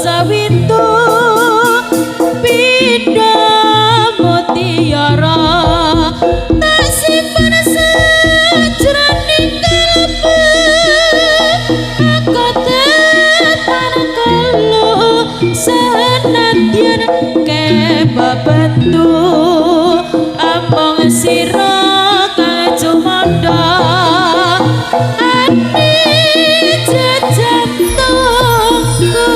Sawindu tentu among sira kang cumanda ati jejak tunggu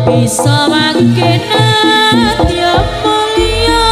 bisa makin tiap mulia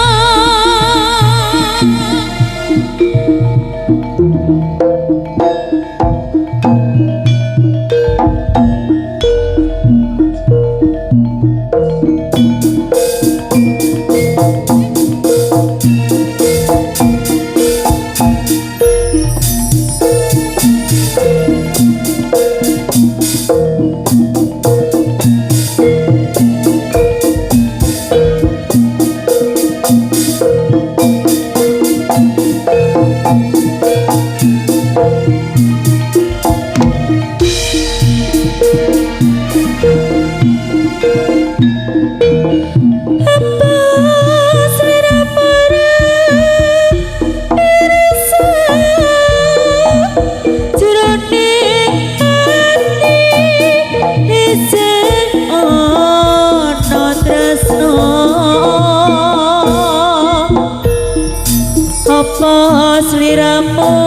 sliramu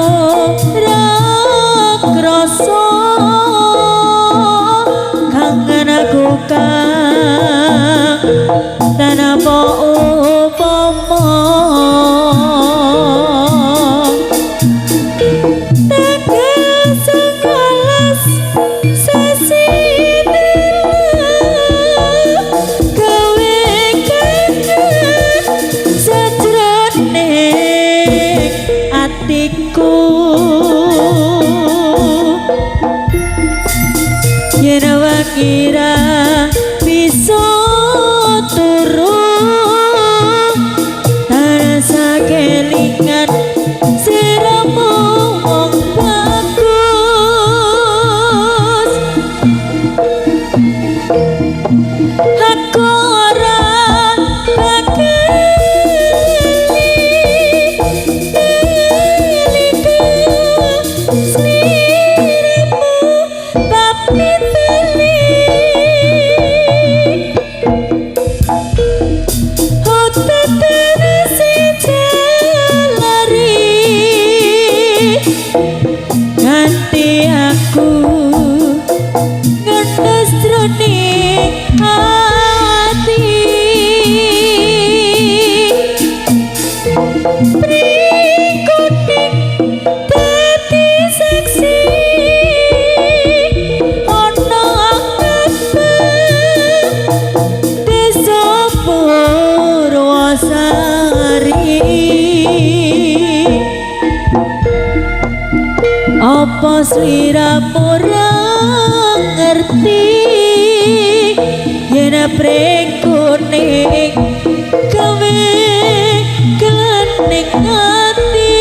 rakrasa kangen aku kang tanapa upama tegas kalas sasina gawe kangen sajrone atiku yen wakira bisa turun rasa kelingan siramu wong bagus aku ora apa sliramu ora ngerti yen prekone gawe klenik ati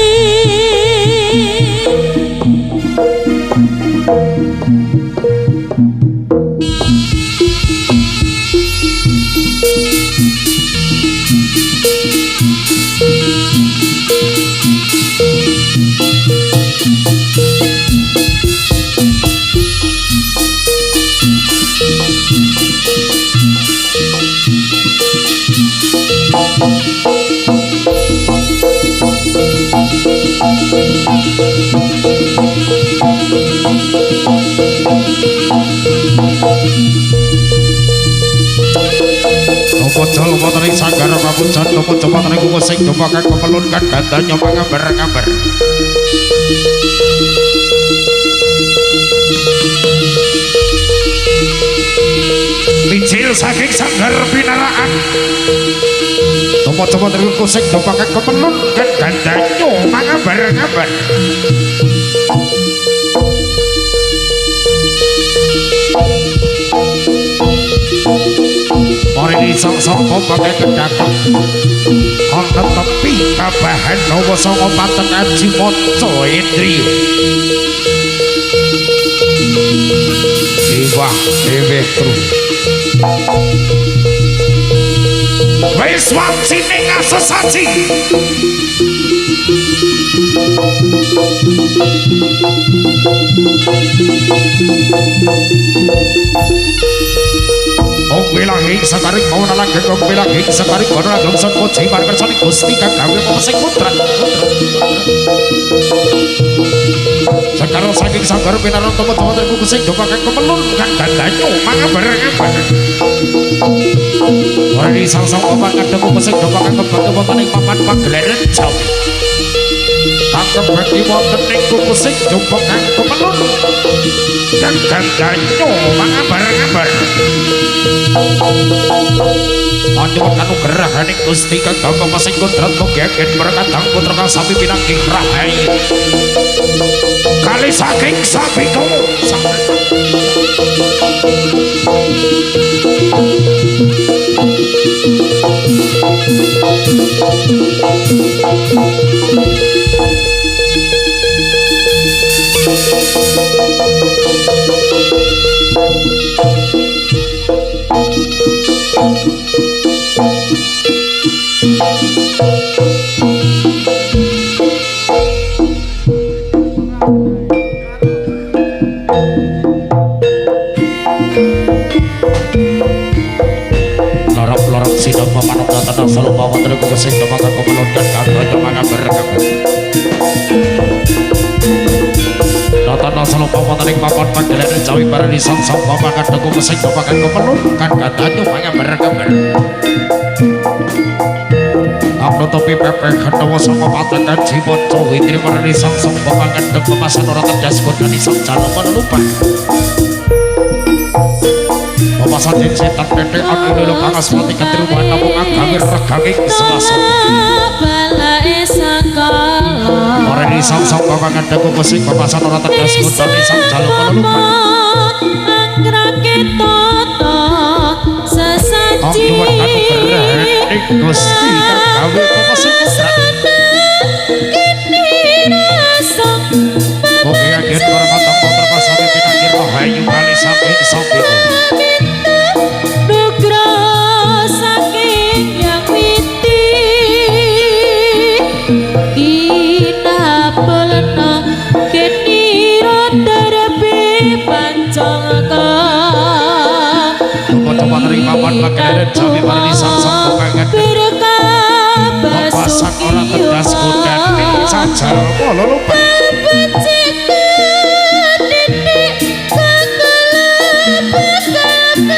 Pocol wonten sanggar papujan nopo coba niku sing dumakan pemelunkan gandanya mangambar-ngambar. Licil saking sanggar pinaraan. Nopo coba niku sing dumakan pemelunkan gandanya mangambar-ngambar. Mari sang-sang pakai kedatok ana tepi kabahan Hawa Sanga Paten Aji Moco Indriyo Iwah dewe kru wis wancine ngasesaji Om bilangin sekaring mau nalageng om bilangin sekaring kono ageng son koci marker soni gusti kang gawe pemesing putra sekarang saking sanggar pinaron teman-teman terku kesing dopakan kemelun kang dandanyo mangabar-ngabar Wali sang-sang obat ngademu kesing dopakan kembang wonten ing papan pagelaran jawi kang kembang wonten ing kusing dopakan kemelun kang dandanyo mangabar-ngabar Anjur kanu gerahaning Gusti kang gampang masing kodrat mogegen berkatang putra kang sapi pinangking rahai kali saking sapi kau lorok-lorok sidang memanuk datang selalu bawa terlalu kesing kemakan kemelunkan kagaknya mangabar datang selalu bawa terlalu papan pagelaran jawi para disang-sang memakan teguh kesing kemakan kemelunkan kagaknya mangabar Abdo topi pepe Hawa Sanga Paten Aji Moco Indriyo para disang-sang memakan teguh masan orang terjaskut dan disang calon menelupa Papasan jen setan tetean ini pangas mati keteruman namun agami reganging selasa balae sakala orang ini sang-sang bakangan dagu kesing papasan orang tegas kudan isang jaluk menelupan anggrake toto sesaji Angguan kanu gerenik gusti kagawe pepesing kudrat Oke agen berkatang motor kasami pinangir rohayu kali saking samping papan pagelaran jawi para disang-sang kepengen papasan orang tegas kudan cacar polo lupa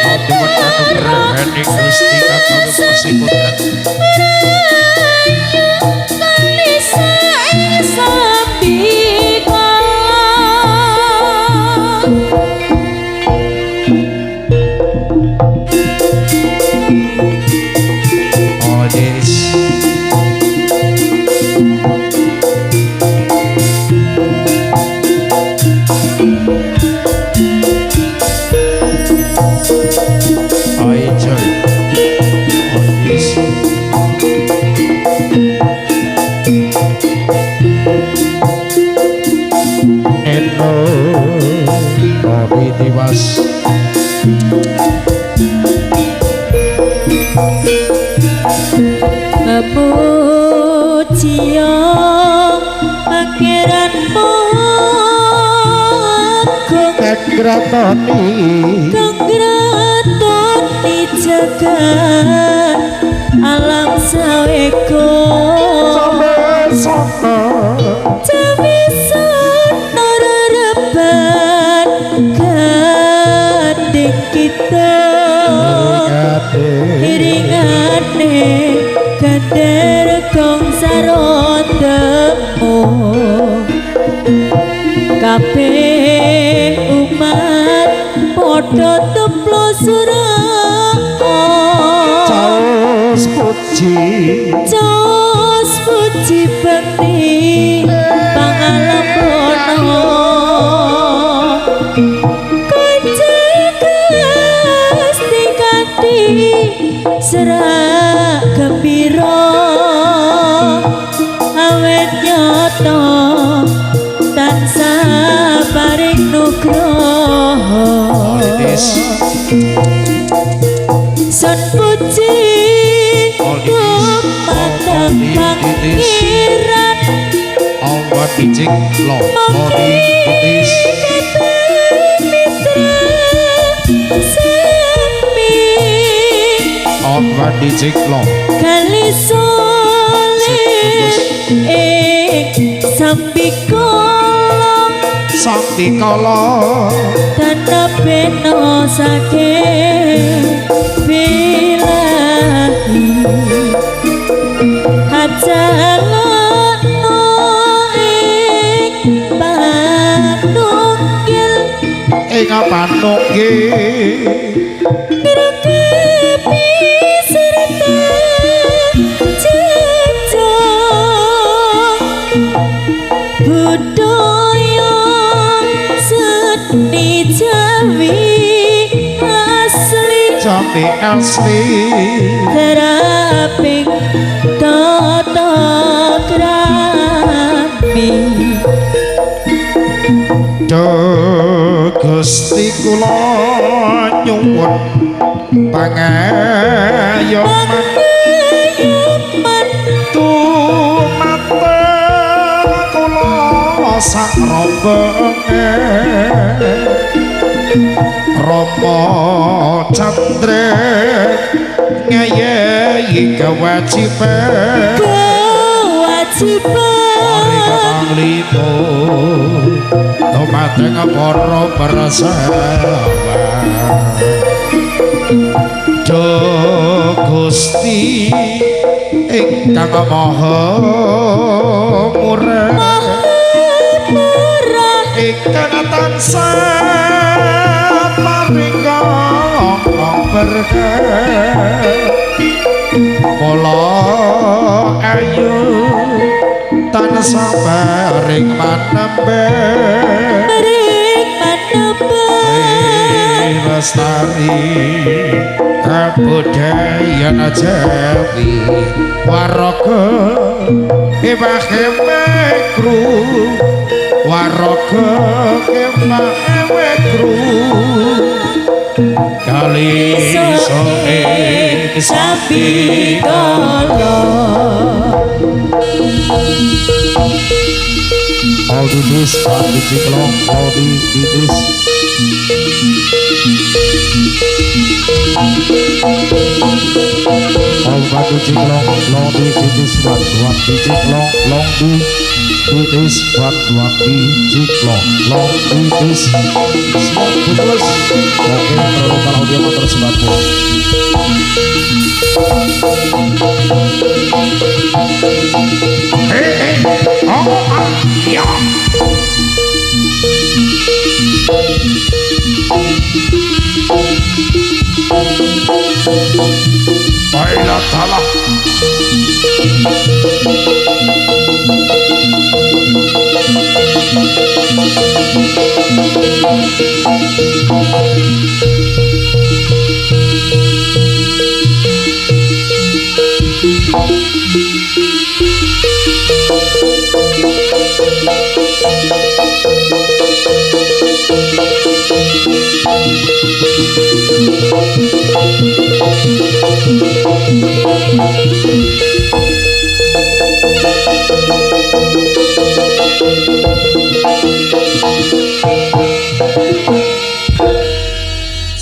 Aduh kanu berhening gusti kanu masih kudrat Pujiya pangeran Agung kang gratoni jagat alam saweko Jawi sono rereban gandeng kita iringane kader kong sarotemu kabeh umat padha teplo suraka caos puji bekti pangalambono Gusti kanthi serah Dinis Sun puji Kumatang pangiran Awan dijik lo Bodi Dinis Awan dijik lo Kali soleh Sambikolong Sakti kala Tanah beno sakit bilahi Hajalano ing panukil ing panukil Ngerekepi serta jejong budaya seni Jawi asli Jawi asli teraping tata krami Gusti kula nyuwun pangayoman tumaten kula sak rombongan Rama Candra ngayahi kewajiban Panglima dumateng para persahabat Gusti ingkang maha murah ingkang tansah paring berkah kula ayu tansah paring manembeh lestari kabudayan Jawi waraga kemah kru waraga kemah kru kali sore sapi kala all the this all the ciklong all the this all batu ciklong long di this what di ciklong long di this what di ciklong long di this small plus oke perlu kalau dia motor sebatu ya baiklah salah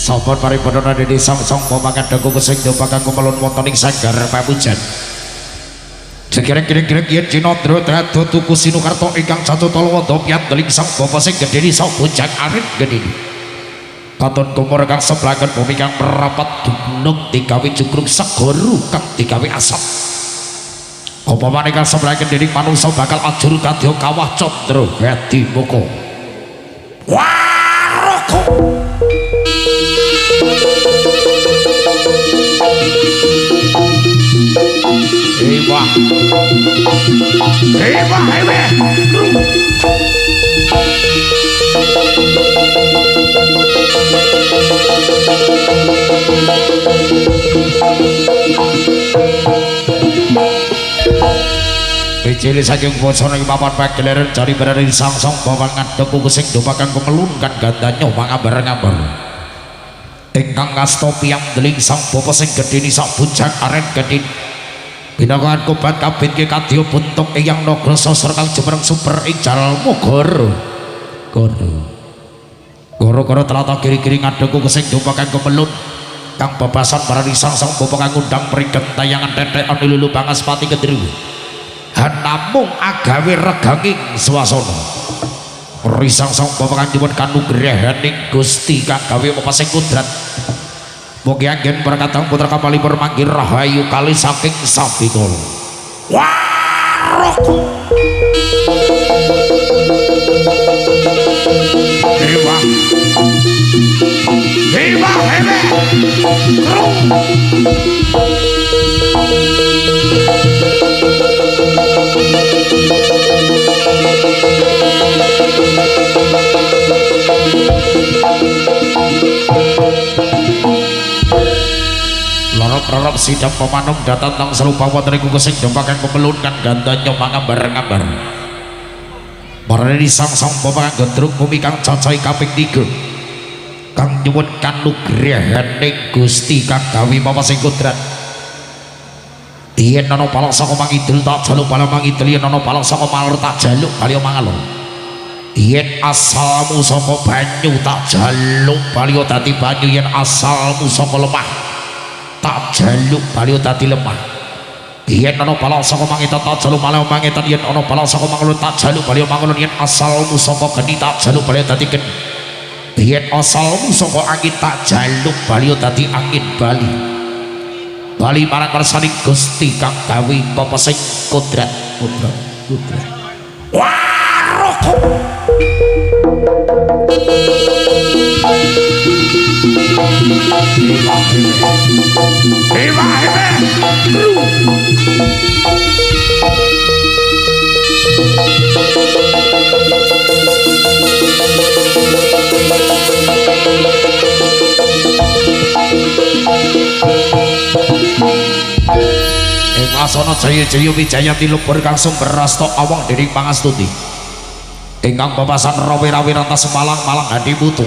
sampun paripurna dene sang pamakan dagu kesing dumakan kumelun wonten ing sanggar pamujan sekirang-kirang yen Cinandra Tradu tuku Sinukarta ingkang jatuh talwada piyat deling sang bapa sing gedhe sang bojang arit gedhe katon kumur kang seblaken bumi kang merapat dunung digawe cukruk segara kang digawe asap apa maneh kang seblaken dening manungsa bakal ajur kadya kawah Candra Hadi Moko waroko Ewa Bicili saking bosana ing papan pagelaran jari berari sang-sang bawangan teku kesing dumakan kemelunkan gandanya mangabar-ngabar ingkang ngasta piyang deling sang bapa sing gedhe sak bujang aren gedhe binakan kobat kabin ke kadya buntung eyang nagra sasar kang jemereng super ing jalmu goro telata kiri-kiri ngadengku kesing domba kang kemelun kang bebasan marani sang bapa kang ngundang pringket tayangan tetek ana lulu Bangaspati Kedru namung agawe reganging swasana risang sang bapa kang nyuwun kanugrahaning Gusti kang gawe mepasing kudrat mugi anggen perkatang putra kapalipur manggih rahayu kali saking sabikala waroku dewa dewa hebe lorop sidang pemanung datang tang serupa wonten ing kesing domba kang kemelun kan gandanya mangambar-ngambar marani sang bapa kang gondrong bumi kang cacai kaping 3 kang nyuwun kanugrahaning Gusti kang gawe mapasing kudrat yen ana palak saka mangidul tak jaluk palak mangidul yen ana palak saka malor tak jaluk bali mangalor yen asalmu saka banyu tak jaluk bali dadi banyu yen asalmu saka lemah tak jaluk bali dadi lemah yen ana palak saka mangitan tak jaluk malah mangitan yen ana palak saka mangalun tak jaluk bali mangalun yen asalmu saka geni tak jaluk bali dadi geni yen asalmu saka angin tak jaluk bali dadi angin bali marang kersaning Gusti kang gawe pepesing kudrat waroku Dewa hebe asana jaya-jaya wijaya tilupur kang sumber rasta awang dening pangastuti ingkang bebasan rawi-rawi rantas malang-malang hadi putu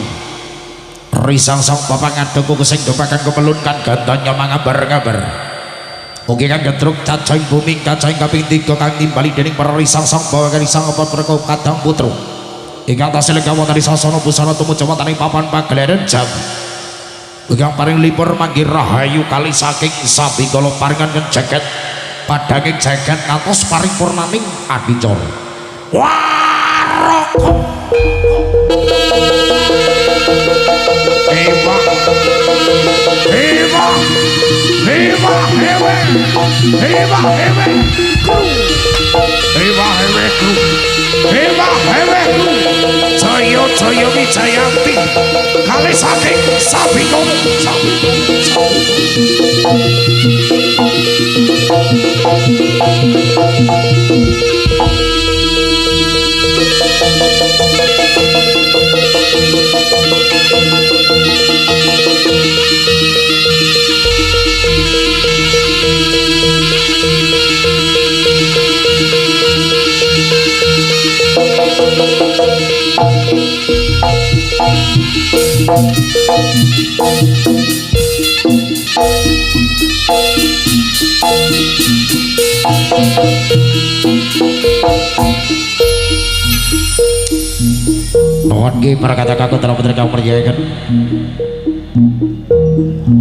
risang sang bapak ngadengku kesing domba kang kemelun kan gandanya mangambar-ngambar mugi kang gedruk cacing bumi cacing kaping 3 kang timbali dening para risang sang bawa risang putra kadang putra ingkang tasih lenggah wonten sasana busana tumuju wonten ing papan pagelaran jam ingkang paring lipur manggih rahayu kali saking sabikala paringan jagat padanging jagat ngantos paripurnaning adicara waroku dewa dewa dewa hewe dewa hewe dewa hewe dewa hewe jaya wijayanti kali saking sabikala Nuhun nggih para kataku telah putra kang perjayaken.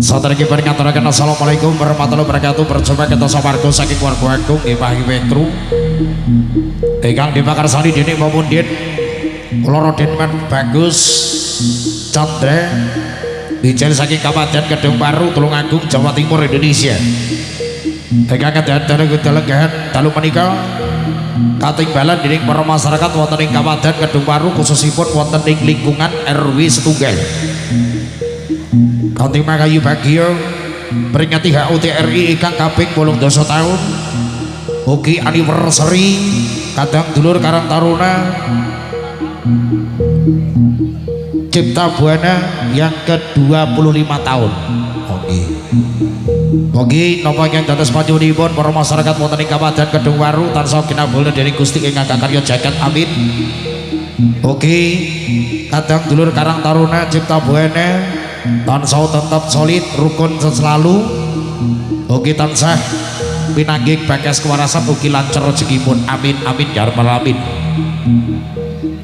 Satriki paring ngaturaken assalamualaikum warahmatullahi wabarakatuh. Berjumpa kita sawarga saking keluarga agung nggih Pahiwe Kru. Ingkang dipakarsani dening Mamundin kula Raden Bagus Chandra Wijaya saking Kabupaten Kedung Baru Tulungagung Jawa Timur Indonesia. Ingkang kadhaten kedalengahan dalu menika katinggalan dening para masyarakat wonten ing Kabupaten Kedung Baru khususipun wonten ing lingkungan RW setunggal. Kanthi makayu bagya peringati HUT RI ingkang kaping 18 tahun. Ugi anniversary kadang dulur Karang Taruna Cipta Buana yang ke-25 tahun. Mugi napa ingkang dados panjenenganipun para masyarakat wonten ing Kabupaten Kedung Baru tansah kinabulna dening Gusti ingkang karya jagat amin. Mugi kadang dulur Karang Taruna Cipta Buana tansah tetap solid rukun selalu ugi tansah pinanggih bagas kewarasan ugi lancar rezekipun amin amin ya rabbal alamin.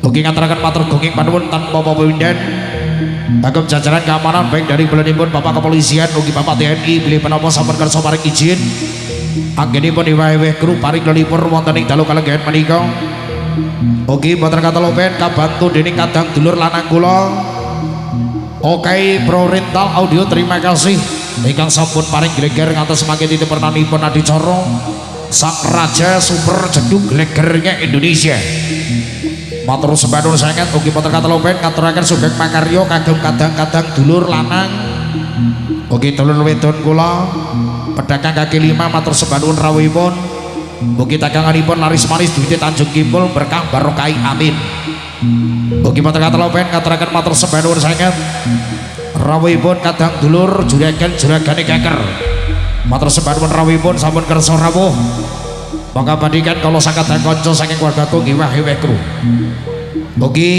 Ugi ngaturaken matur gunging panuwun tanpa pepindhan kagem jajaran keamanan baik dari bulanipun Bapak Kepolisian ugi Bapak TNI bilih menapa sampun kersa paring izin anggenipun iwah-iwah kru paring lelipur wonten ing dalu kalenggahan menika. Ugi boten katolopen kabantu dening kadang dulur lanang kula Oke Pro Rental Audio, terima kasih ingkang sampun paring gleger ngantos mangke titip pernanipun adicara Sang Raja Super Jedug Glegernya Indonesia. Matur sembah nuwun sanget ugi boten katolopen ngaturaken sugeng makarya kagem kadang-kadang dulur lanang ugi dulur wedon kula pedagang kaki lima. Matur sembah nuwun rawuhipun ugi daganganipun laris manis duwite Tanjung Kimpul berkah barokah amin. Ugi boten katolopen ngaturaken matur sembah nuwun sanget rawuhipun kadang dulur juragane keker. Matur sembah nuwun rawuhipun sampun kersa rawuh monggo bandingkan kalau sakadang kanca saking keluargaku nggih wah kru. Ugi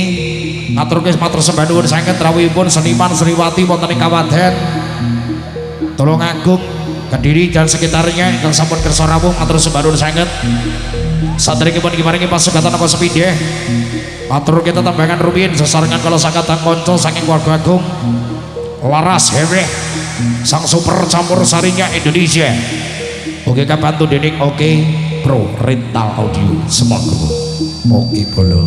ngaturke matur sembah nuwun sanget rawuhipun seniman Sriwati wonten ing Kawaden Tulungagung Kediri dan sekitarnya ingkang sampun kersa rawuh. Matur sembah nuwun sanget saderengipun kimaringi pasugatan apa sepindhah. Matur kita tambahan rumiyin sesarengan kalau sakadang kanca saking keluarga agung Laras Heweh Sang Super Campur Sarinya Indonesia. Oke kabantu dening Oke Pro Rental Audio semoga Oke bolo.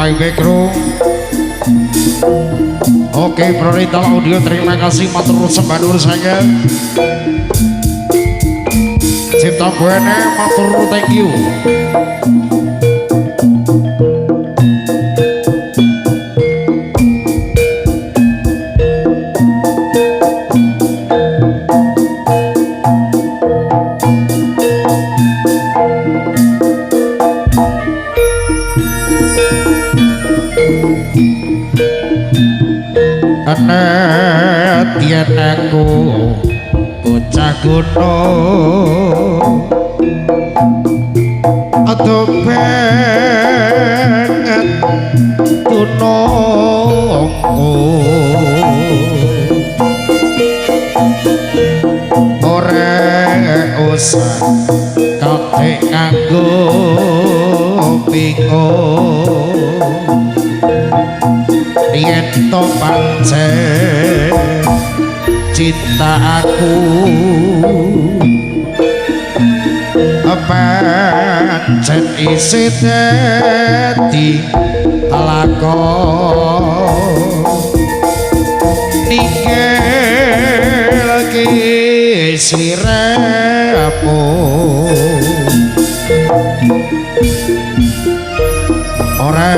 Iwaibe Kru. Oke Prorital Audio terima kasih matur sembah nur saya. Cipta Buene matur thank you. Yen aku bocah gunung aduh pengen tunungku ora usah kakek nganggo bingung yen to pancen cinta aku pancen isi dadi lakon ninggal ki sliramu ora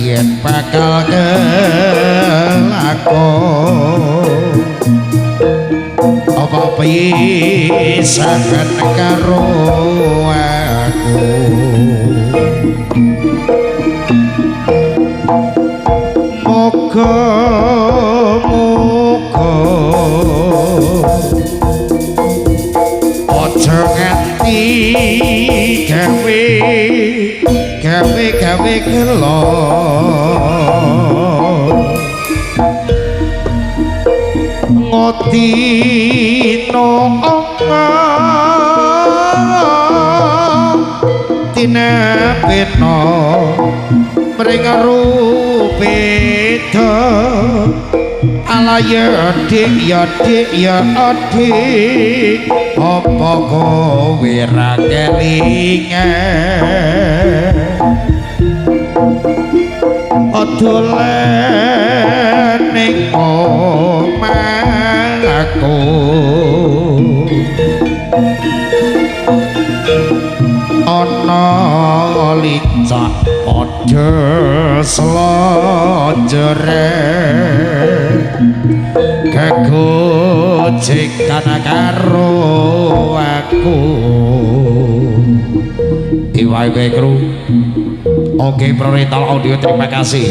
yen bakal kelakon apa pisahan karo aku moga-moga aja nganti gawe gelo ngodino tinapeno mring rupeda ala ya dik adik apa kowe ra kelingan dolen ning omahku ana licak padha slonjere kegojekan karo aku Iwaibe Kru. Oke Prorital Audio terima kasih.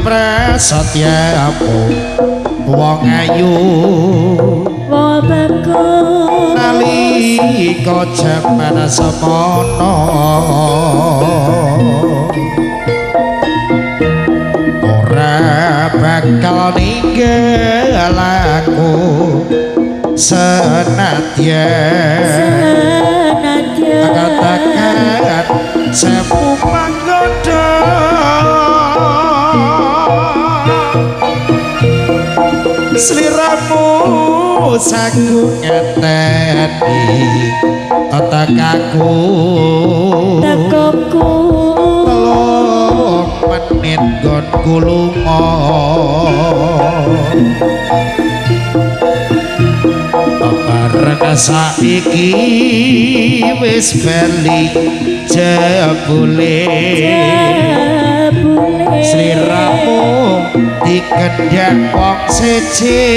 prasetyamu wong ayu bagus nalika jaman semana ora bakal ninggal aku senadyan katakan sepuh panggoda sliramu saku ngeteni tekaku telung menit nggonku lunga bareng saiki wis bali jebule sliramu dikendhak wong siji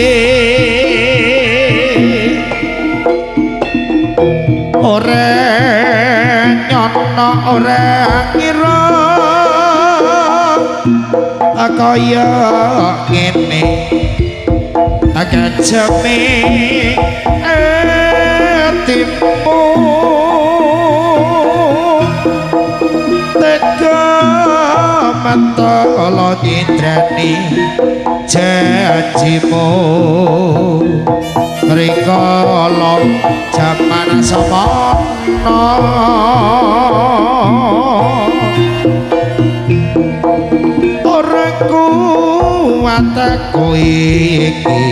ora nyono ora ngira kaya ngene agajeme atimu teka mentolo nyidrani janjimu rikala jaman samana ora kuat aku iki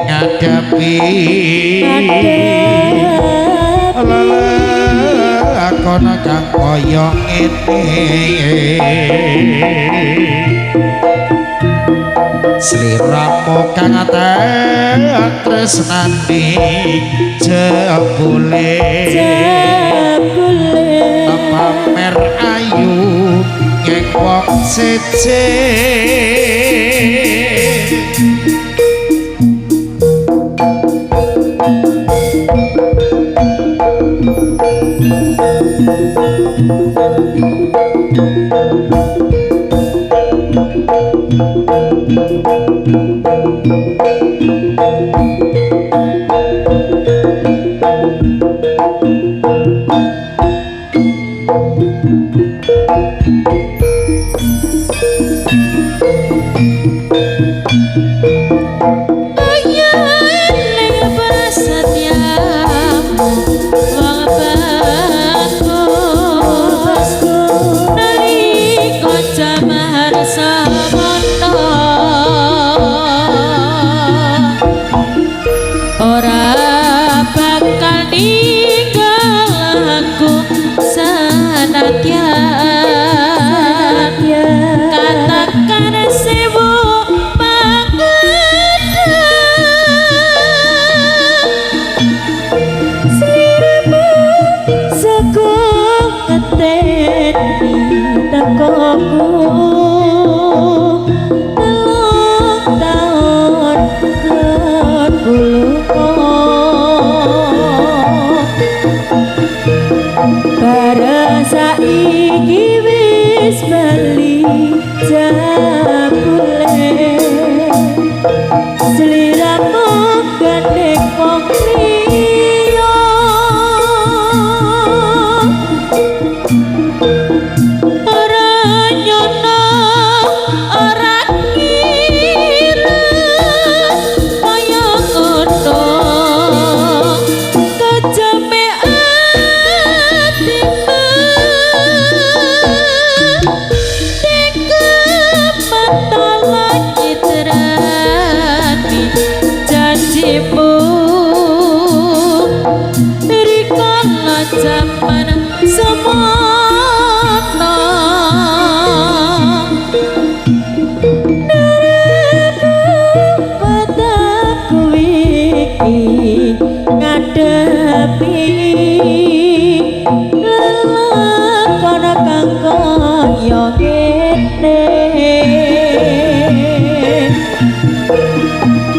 ngadepi lakon kang kaya ngene sliramu kang tresnani jebule pamer ayu ngek wong siji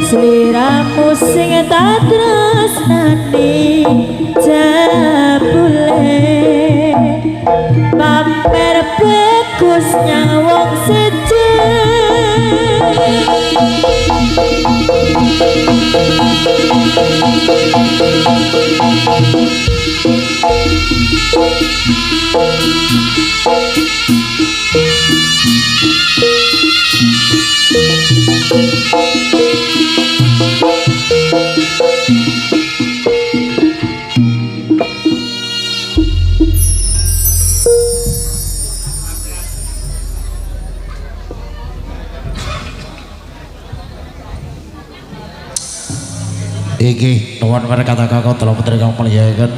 sliramu sing tak tresnani jebule pamer bagus nyawang siji Iki nuwun kata kakak telah putri kang muliakan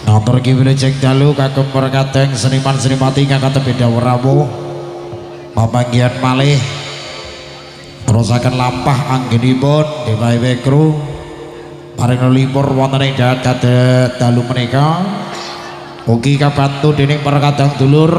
ngatur ki wilujeng dalu kagem perkateng seniman senimati kang katebeda werawu pamanggihan malih terusaken lampah anggenipun Dewa Wekru paring libur wonten ing dalu menika ugi kabantu dening perkateng dulur